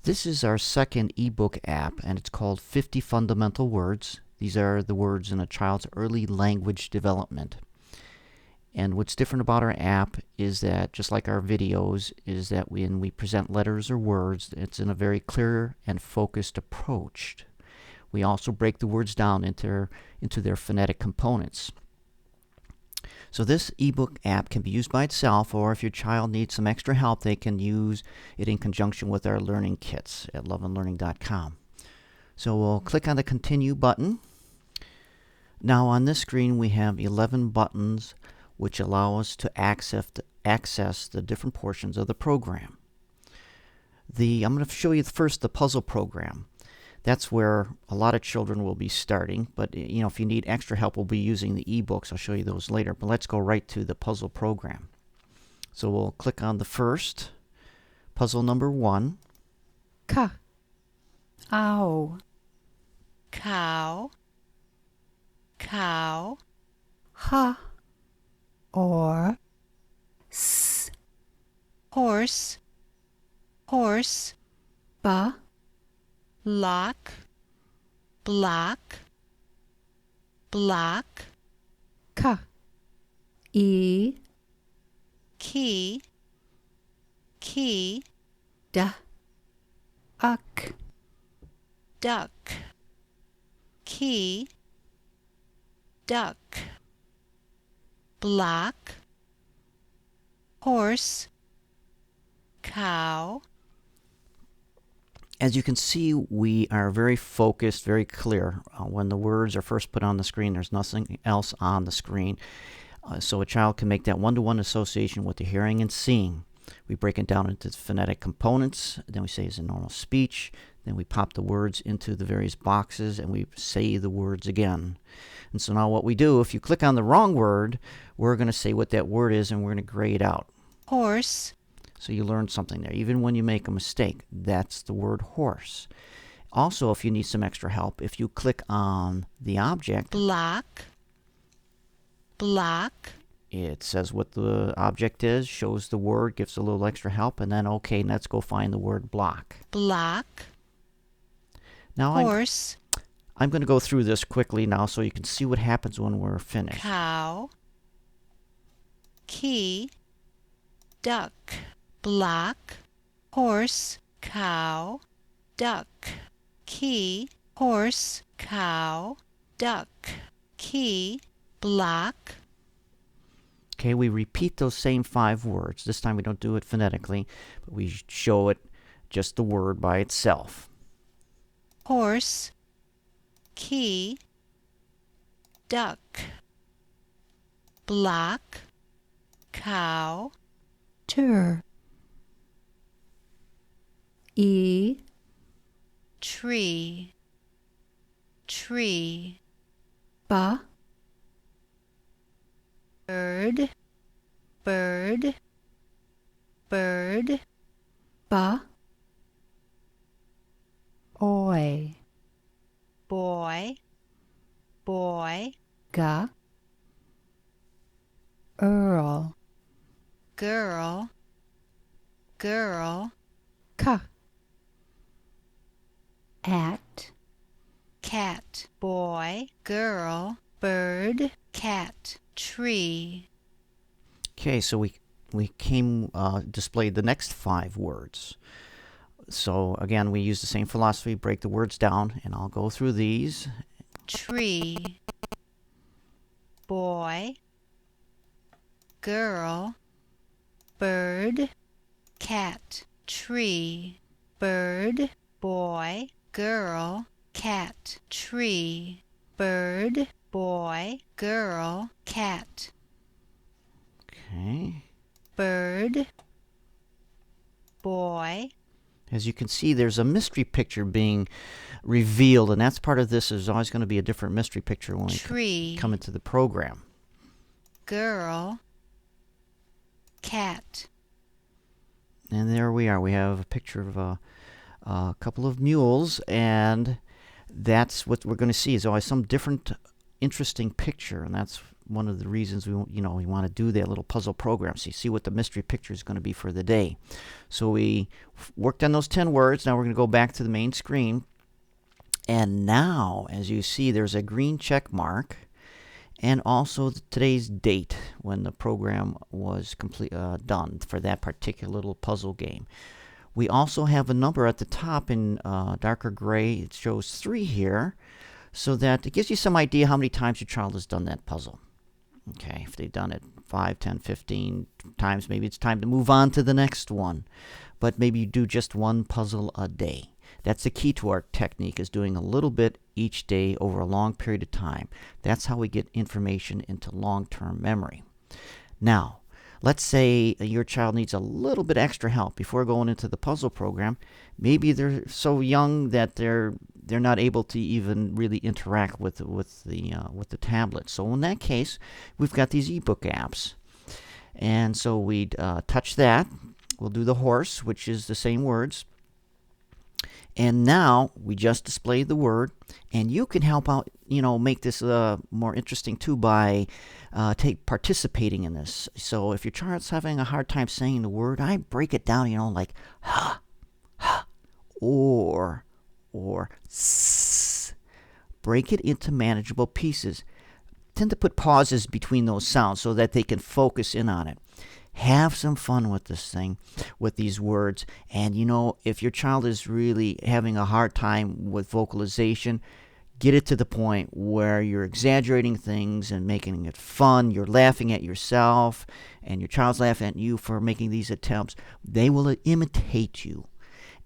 This is our second ebook app, and it's called 50 Fundamental Words. These are the words in a child's early language development. And what's different about our app is that, just like our videos, is that when we present letters or words, it's in a very clear and focused approach. We also break the words down into their phonetic components. So this ebook app can be used by itself, or if your child needs some extra help, they can use it in conjunction with our learning kits at loveandlearning.com. So we'll click on the Continue button. Now on this screen we have 11 buttons which allow us to access the different portions of the program. I'm going to show you first the puzzle program. That's where a lot of children will be starting, but if you need extra help, we'll be using the ebooks. I'll show you those later, but let's go right to the puzzle program. So we'll click on the first, puzzle number 1. Ka. Ow. Cow, cow, Ha. Or. S. horse, horse, Ba. lock, block, block, Ka. E. key, key, Da. Uck. duck, key, duck, block, horse, cow. As you can see, we are very focused, very clear. When the words are first put on the screen, there's nothing else on the screen. So a child can make that one-to-one association with the hearing and seeing. We break it down into phonetic components. Then we say it's a normal speech. Then we pop the words into the various boxes and we say the words again. And so now what we do, if you click on the wrong word, we're going to say what that word is and we're going to gray it out. Horse, So you learned something there. Even when you make a mistake, that's the word horse. Also, if you need some extra help, if you click on the object, block, block, it says what the object is, shows the word, gives a little extra help, and then, okay, let's go find the word block. block, Now horse, I'm going to go through this quickly now so you can see what happens when we're finished. cow, key, duck, block, horse, cow, duck, key, horse, cow, duck, key, block, Okay, we repeat those same 5 words. This time we don't do it phonetically, but we show it just the word by itself. horse, key, duck, block, cow, Tur. E. tree, tree, Ba. bird, bird, bird, Ba. Oi. boy, boy, Ga. Earl. girl, girl, Ka. At. cat, boy, girl, bird, cat, tree, Okay, so we displayed the next 5 words. So again, we use the same philosophy, break the words down, and I'll go through these. tree, boy, girl, bird, cat, tree, bird, boy, girl, cat, tree, bird, boy, girl, cat, Okay. bird, boy, As you can see, there's a mystery picture being revealed, and that's part of this. There's always going to be a different mystery picture when we tree, come into the program. girl, cat, And there we are. We have a picture of a couple of mules, and that's what we're going to see is always some different interesting picture, and that's one of the reasons we want to do that little puzzle program. So you see what the mystery picture is going to be for the day. So we worked on those 10 words. Now we're going to go back to the main screen. And now, as you see, there's a green check mark and also today's date when the program was done for that particular little puzzle game. We also have a number at the top in darker gray. It shows 3 here, so that it gives you some idea how many times your child has done that puzzle. Okay, if they've done it 5, 10, 15 times, maybe it's time to move on to the next one. But maybe you do just one puzzle a day. That's the key to our technique, is doing a little bit each day over a long period of time. That's how we get information into long-term memory. Now, let's say your child needs a little bit extra help before going into the puzzle program. Maybe they're so young that they're not able to even really interact with the tablet. So in that case, we've got these ebook apps, and so we'd touch that. We'll do the horse, which is the same words. And now we just display the word, and you can help out, make this more interesting too by participating in this. So if your child's having a hard time saying the word, I break it down, like ha, ha, or s. Break it into manageable pieces. Tend to put pauses between those sounds so that they can focus in on it. Have some fun with this thing, with these words. And if your child is really having a hard time with vocalization, get it to the point where you're exaggerating things and making it fun. You're laughing at yourself, and your child's laughing at you for making these attempts. They will imitate you.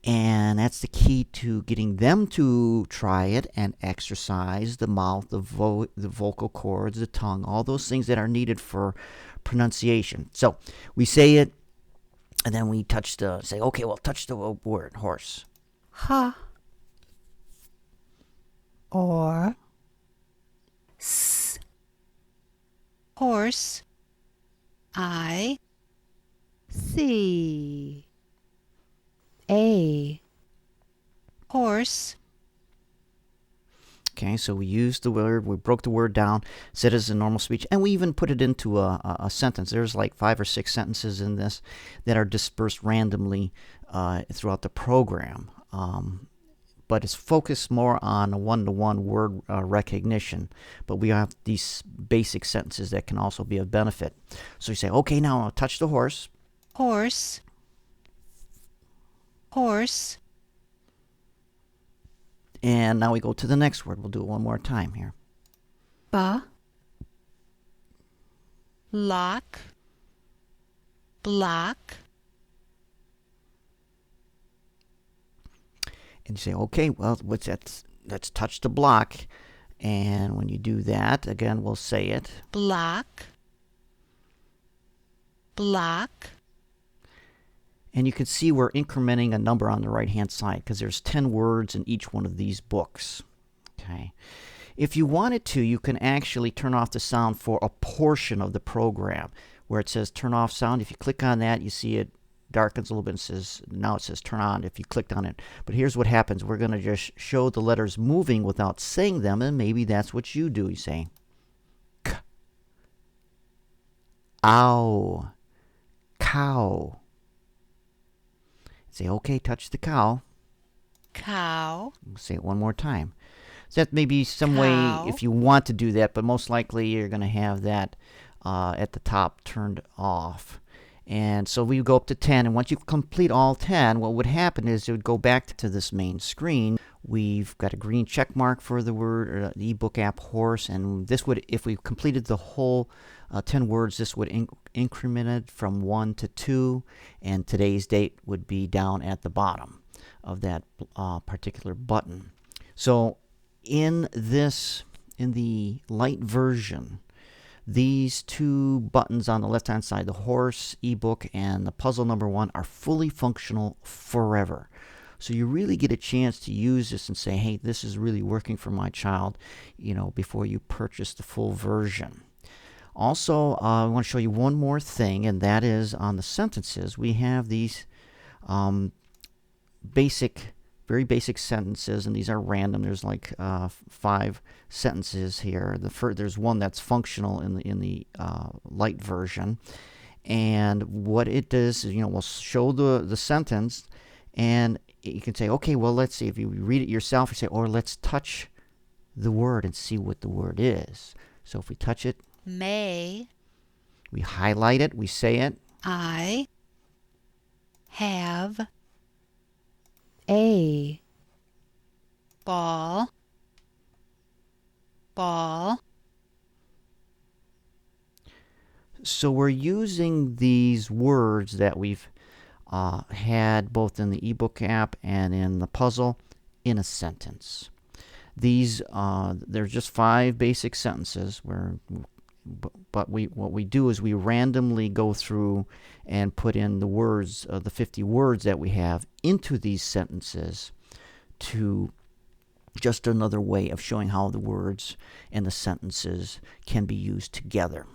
And that's the key to getting them to try it and exercise the mouth, the vocal cords, the tongue, all those things that are needed for pronunciation. So we say it, and then we touch touch the word horse. Ha. Or. S. Horse. I. C. A. Horse. Okay, so we used the word, we broke the word down, said it as a normal speech, and we even put it into a sentence. There's like 5 or 6 sentences in this that are dispersed randomly throughout the program. But it's focused more on a one-to-one word recognition. But we have these basic sentences that can also be of benefit. So you say, okay, now I'll touch the horse. Horse. Horse. And now we go to the next word. We'll do it one more time here. Ba. Lock. Block. And you say, okay, well, what's that? Let's touch the block. And when you do that, again, we'll say it. Block. Block. And you can see we're incrementing a number on the right-hand side because there's 10 words in each one of these books. Okay. If you wanted to, you can actually turn off the sound for a portion of the program where it says turn off sound. If you click on that, you see it darkens a little bit and now it says turn on if you clicked on it. But here's what happens. We're going to just show the letters moving without saying them, and maybe that's what you do. You say k, ow, cow. Say, okay, touch the cow. Cow. Say it one more time. So that may be some Cow. way if you want to do that, but most likely you're going to have that at the top turned off. And so we go up to 10, and once you complete all 10, what would happen is it would go back to this main screen. We've got a green check mark for the word, the ebook app horse, and this would, if we completed the whole 10 words, this would increment it from 1 to 2, and today's date would be down at the bottom of that particular button. So in the light version, these 2 buttons on the left-hand side, the horse ebook and the puzzle number 1, are fully functional forever. So you really get a chance to use this and say, hey, this is really working for my child, before you purchase the full version. Also, I want to show you one more thing, and that is on the sentences. We have these basic very basic sentences, and these are random. There's like 5 sentences here. There's one that's functional in the light version, and what it does is, we'll show the sentence, and you can say, okay, well, let's see. If you read it yourself, you say, or let's touch the word and see what the word is. So if we touch it, may we highlight it, we say it. I have A. ball, ball. So we're using these words that we've had both in the ebook app and in the puzzle in a sentence. These they're just 5 basic sentences. What we do is we randomly go through and put in the words, the 50 words that we have, into these sentences, to just another way of showing how the words and the sentences can be used together.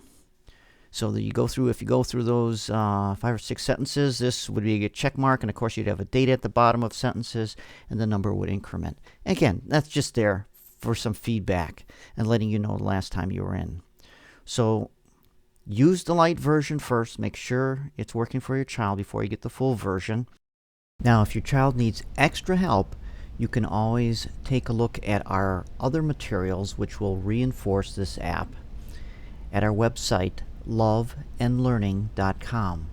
So that if you go through those 5 or 6 sentences, this would be a check mark, and of course you'd have a date at the bottom of sentences, and the number would increment. Again, that's just there for some feedback and letting you know the last time you were in. So use the light version first. Make sure it's working for your child before you get the full version. Now, if your child needs extra help, you can always take a look at our other materials which will reinforce this app at our website, loveandlearning.com.